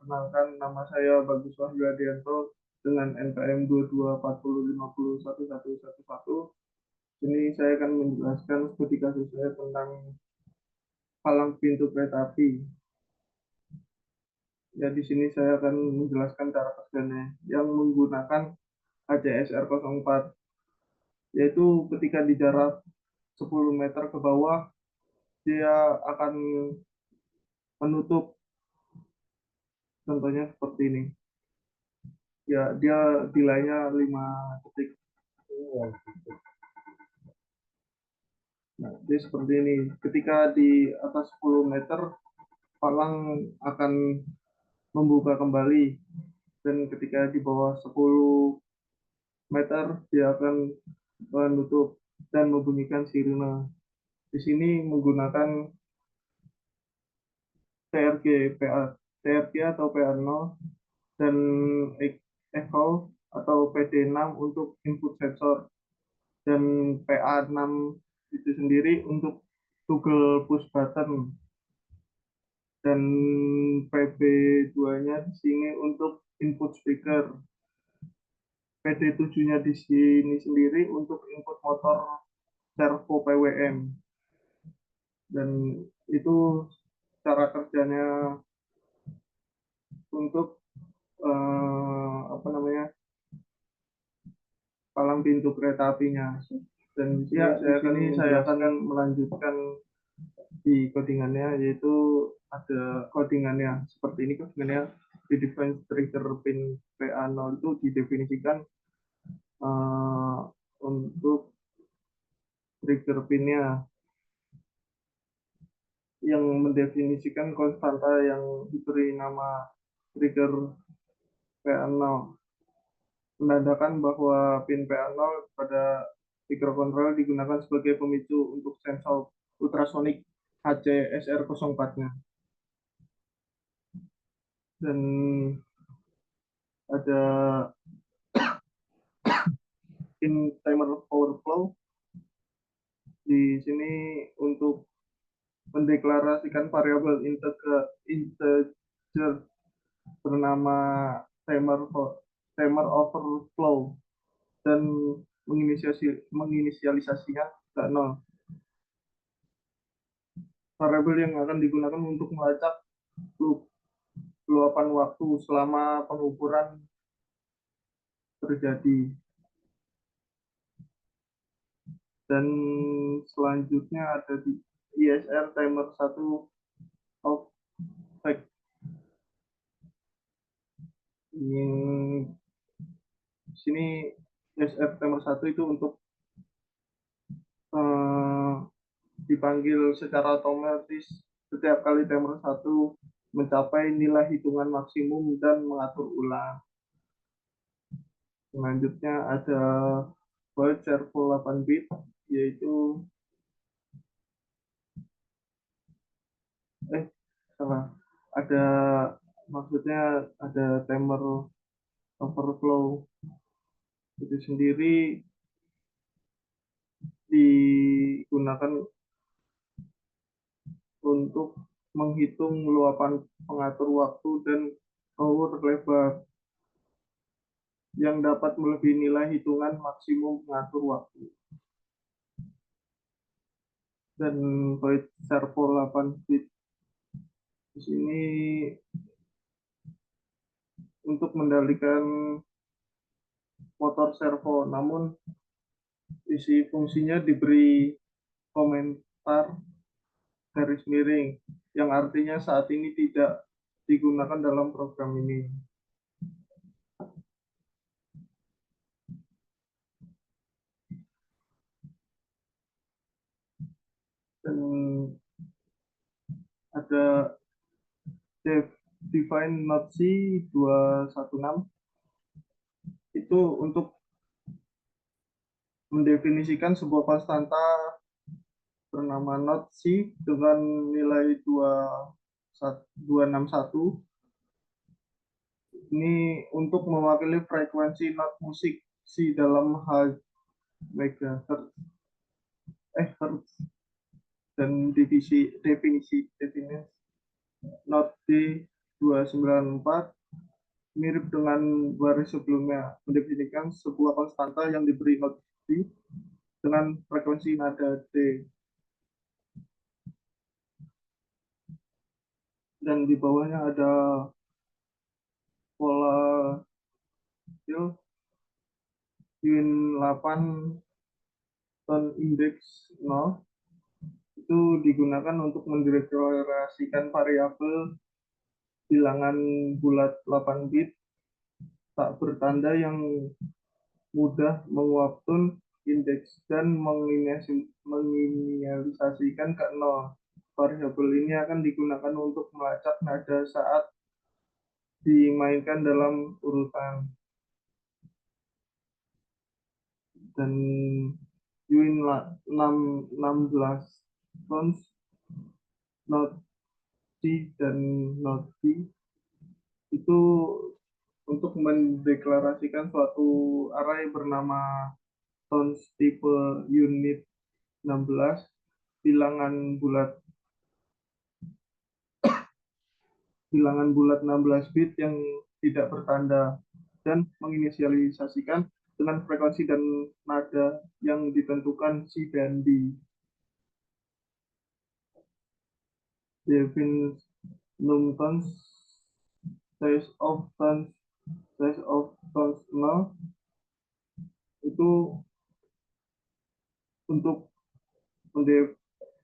perkenalkan, nama saya Bagus Wahyu Adianto dengan NPM 2240501111. Ini saya akan menjelaskan studi kasus saya tentang palang pintu kereta api. Ya, di sini saya akan menjelaskan cara kerjanya yang menggunakan HCSR 04, yaitu ketika di jarak 10 meter ke bawah, dia akan menutup, contohnya seperti ini. Ya, dia delaynya 5 detik. Nah, jadi seperti ini. Ketika di atas 10 meter, palang akan membuka kembali. Dan ketika di bawah 10 meter, dia akan menutup dan membunyikan sirine. Di sini menggunakan TRG, PA, TRG atau PA0 dan echo atau PD6 untuk input sensor dan PA6 itu sendiri untuk toggle push button dan PB2-nya di sini untuk input speaker. PD7-nya di sini sendiri untuk input motor servo PWM. Dan itu cara kerjanya untuk apa namanya, palang pintu kereta apinya. Dan ya, di sini saya akan melanjutkan di codingannya, yaitu ada codingannya seperti ini. Codingannya di define trigger pin PA0 itu didefinisikan untuk trigger pinnya yang mendefinisikan konstanta yang diberi nama trigger PA0, menandakan bahwa pin PA0 pada microcontroller digunakan sebagai pemicu untuk sensor ultrasonik HCSR04-nya. Dan ada in timer power flow di sini untuk mendeklarasikan variabel integer bernama timer overflow dan menginisialisasinya ke 0. Variabel yang akan digunakan untuk melacak luapan waktu selama pengukuran terjadi. Dan selanjutnya ada di ISR timer 1 of fact. Ini di sini ISR timer 1 itu untuk dipanggil secara otomatis setiap kali timer 1 mencapai nilai hitungan maksimum dan mengatur ulang. Selanjutnya ada void servo 8 bit, yaitu salah, ada, maksudnya ada timer overflow itu sendiri digunakan untuk menghitung luapan pengatur waktu dan power lebar yang dapat melebihi nilai hitungan maksimum pengatur waktu. Dan void servo 8 bit di sini untuk mengendalikan motor servo, namun isi fungsinya diberi komentar garis miring yang artinya saat ini tidak digunakan dalam program ini. Dan ada define not C 216 itu untuk mendefinisikan sebuah konstanta bernama not C dengan nilai 261. Ini untuk mewakili frekuensi not musik C dalam megahertz, hertz. Dan definisi not D 294 mirip dengan baris sebelumnya, mendefinisikan sebuah konstanta yang diberi not D dengan frekuensi nada D. Dan di bawahnya ada pola Win 8 ton indeks 0 itu digunakan untuk mendeklarasikan variabel bilangan bulat 8 bit tak bertanda yang mudah menguapkan indeks dan menginisialisasikan ke 0. Variabel ini akan digunakan untuk melacak nada saat dimainkan dalam urutan. Dan Win 16 tons not C dan not D itu untuk mendeklarasikan suatu array bernama tons tipe unit 16 bilangan bulat 16 bit yang tidak bertanda dan menginisialisasikan dengan frekuensi dan nada yang ditentukan C dan D. Devin Lumtons size of tons 0 itu untuk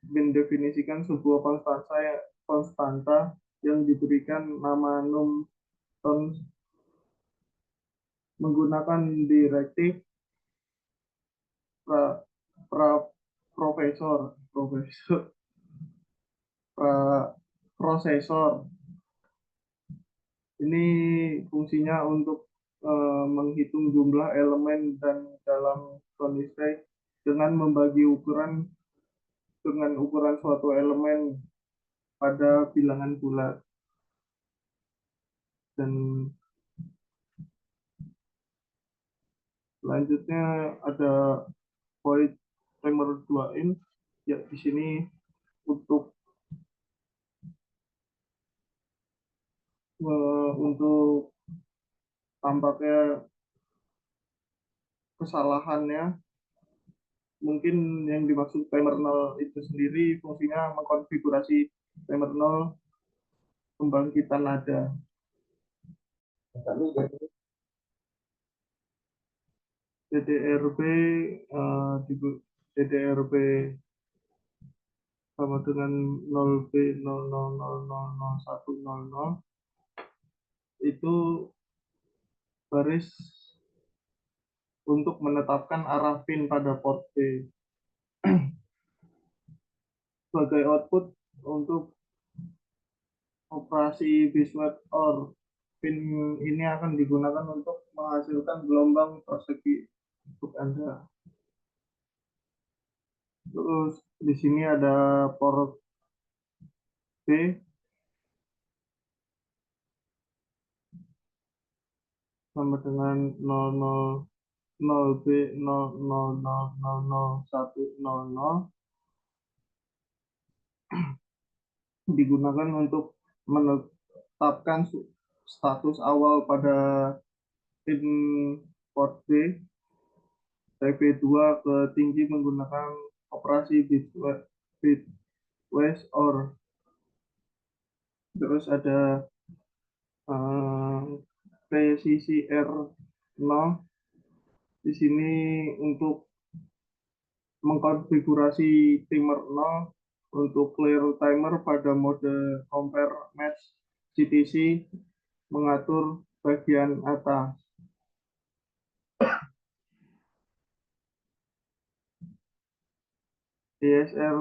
mendefinisikan sebuah konstanta yang diberikan nama num tons menggunakan direktif pra, pra prosesor. Ini fungsinya untuk menghitung jumlah elemen dan dalam kondisi dengan membagi ukuran suatu elemen pada bilangan bulat. Dan selanjutnya ada void timer 2 in. Ya, di sini untuk tampaknya kesalahannya mungkin yang dimaksud timer 0 itu sendiri fungsinya mengkonfigurasi timer 0 pembangkitan nada. DDRB DDRB sama dengan 0B00000100 itu baris untuk menetapkan arah pin pada port B. Sebagai output untuk operasi Bismuth OR, pin ini akan digunakan untuk menghasilkan gelombang persegi untuk Anda. Terus di sini ada port B sama dengan 00B00000100 digunakan untuk menetapkan status awal pada pin port B TP2 ke tinggi menggunakan operasi bitwise OR. Terus ada presisi R0 di sini untuk mengkonfigurasi timer 0 untuk clear timer pada mode compare match CTC mengatur bagian atas. DSR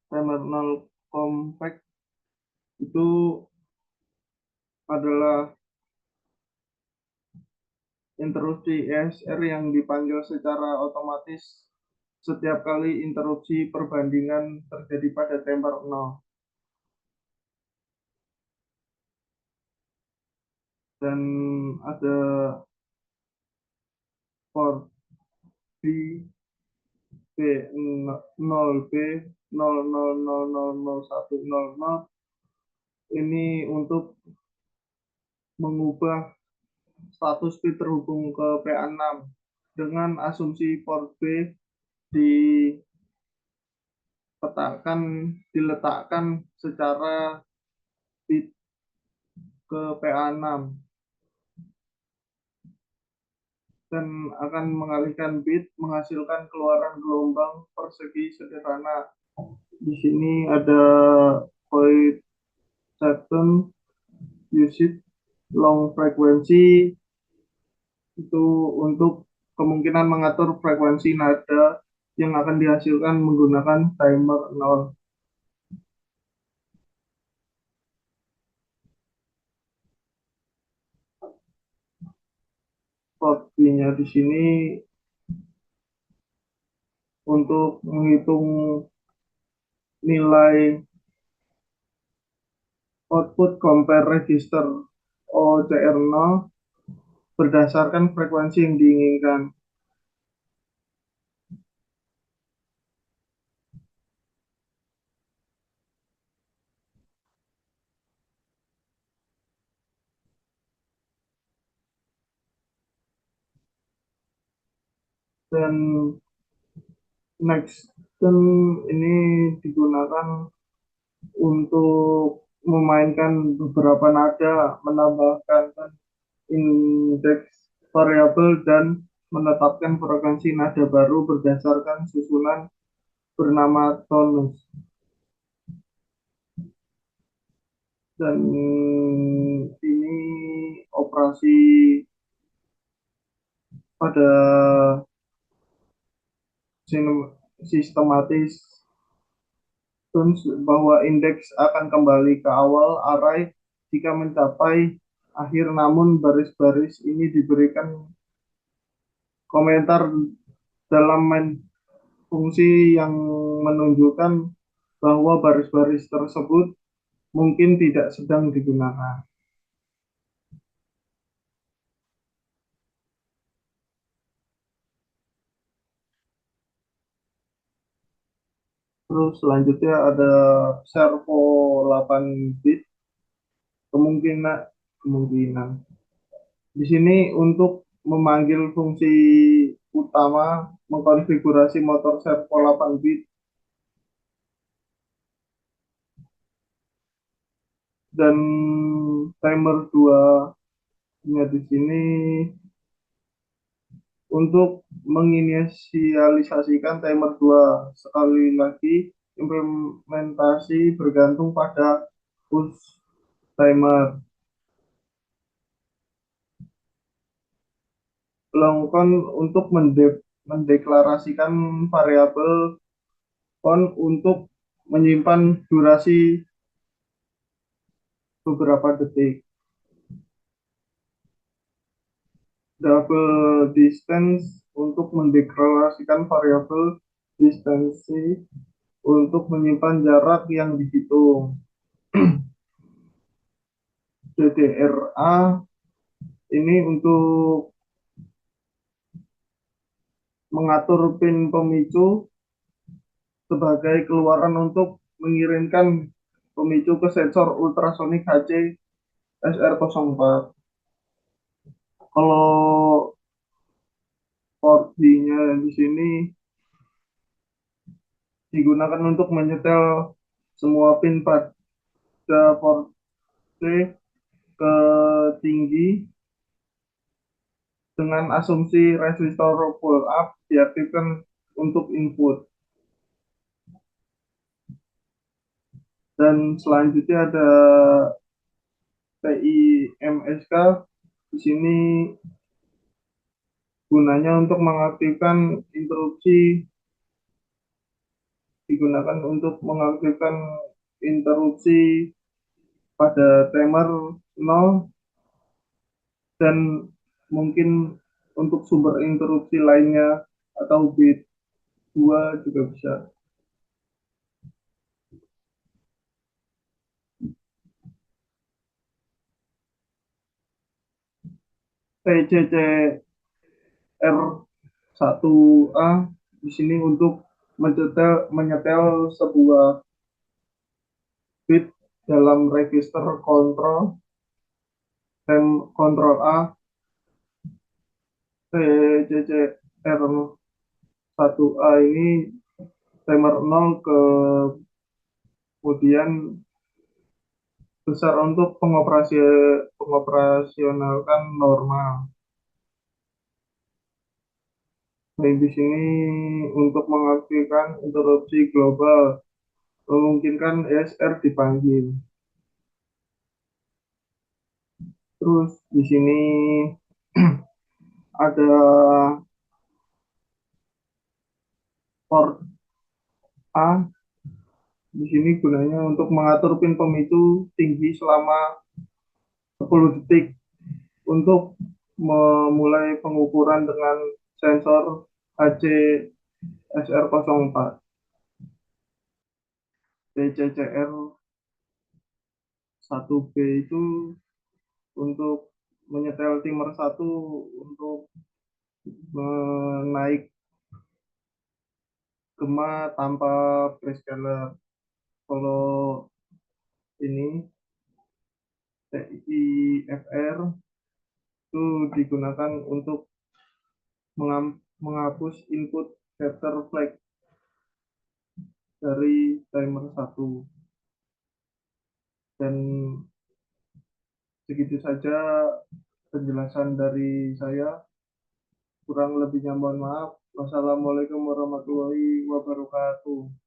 timer 0 compact itu adalah interupsi ESR yang dipanggil secara otomatis setiap kali interupsi perbandingan terjadi pada timer 0. Dan ada port B B0 B00000100 ini untuk mengubah status bit terhubung ke PA6 dengan asumsi port B diletakkan secara bit ke PA6 dan akan mengalihkan bit menghasilkan keluaran gelombang persegi sederhana. Di sini ada void pattern usage long frequency itu untuk kemungkinan mengatur frekuensi nada yang akan dihasilkan menggunakan timer 0. Portnya di sini untuk menghitung nilai output compare register OCR0 berdasarkan frekuensi yang diinginkan. Dan next dan ini digunakan untuk memainkan beberapa nada, menambahkan indeks variabel dan menetapkan frekuensi nada baru berdasarkan susunan bernama tonus. Dan ini operasi pada sistematis bahwa indeks akan kembali ke awal array jika mencapai akhir, namun baris-baris ini diberikan komentar dalam fungsi yang menunjukkan bahwa baris-baris tersebut mungkin tidak sedang digunakan. Terus selanjutnya ada servo 8 bit kemungkinan kemungkinan. Di sini untuk memanggil fungsi utama mengkonfigurasi motor servo 8 bit dan timer 2 nya di sini untuk menginisialisasikan timer 2. Sekali lagi implementasi bergantung pada push timer. Long con untuk mendeklarasikan variabel con untuk menyimpan durasi beberapa detik. Double distance untuk mendeklarasikan variabel distansi untuk menyimpan jarak yang dihitung. DDRA ini untuk mengatur pin pemicu sebagai keluaran untuk mengirimkan pemicu ke sensor ultrasonik HC SR04. Kalau port D-nya di sini digunakan untuk menyetel semua pin pada port C ke tinggi dengan asumsi resistor pull up diaktifkan untuk input. Dan selanjutnya ada TIMSK. Di sini gunanya untuk mengaktifkan interupsi, digunakan untuk mengaktifkan interupsi pada timer 0 dan mungkin untuk sumber interupsi lainnya atau bit 2 juga bisa. TCCR1A di sini untuk menyetel sebuah bit dalam register kontrol rem kontrol A TCCR 1A ini timer 0 kemudian besar untuk pengoperasionalkan normal. Nah, di sini untuk mengaktifkan interupsi global memungkinkan ESR dipanggil. Terus di sini ada port A. Di sini gunanya untuk mengatur pin pemicu tinggi selama 10 detik untuk memulai pengukuran dengan sensor HC-SR04. TCCR 1B itu untuk menyetel timer 1 untuk menaik gema tanpa prescaler. Kalau ini TIFR itu digunakan untuk menghapus input capture flag dari timer 1. Dan segitu saja penjelasan dari saya. Kurang lebihnya mohon maaf. Wassalamualaikum warahmatullahi wabarakatuh.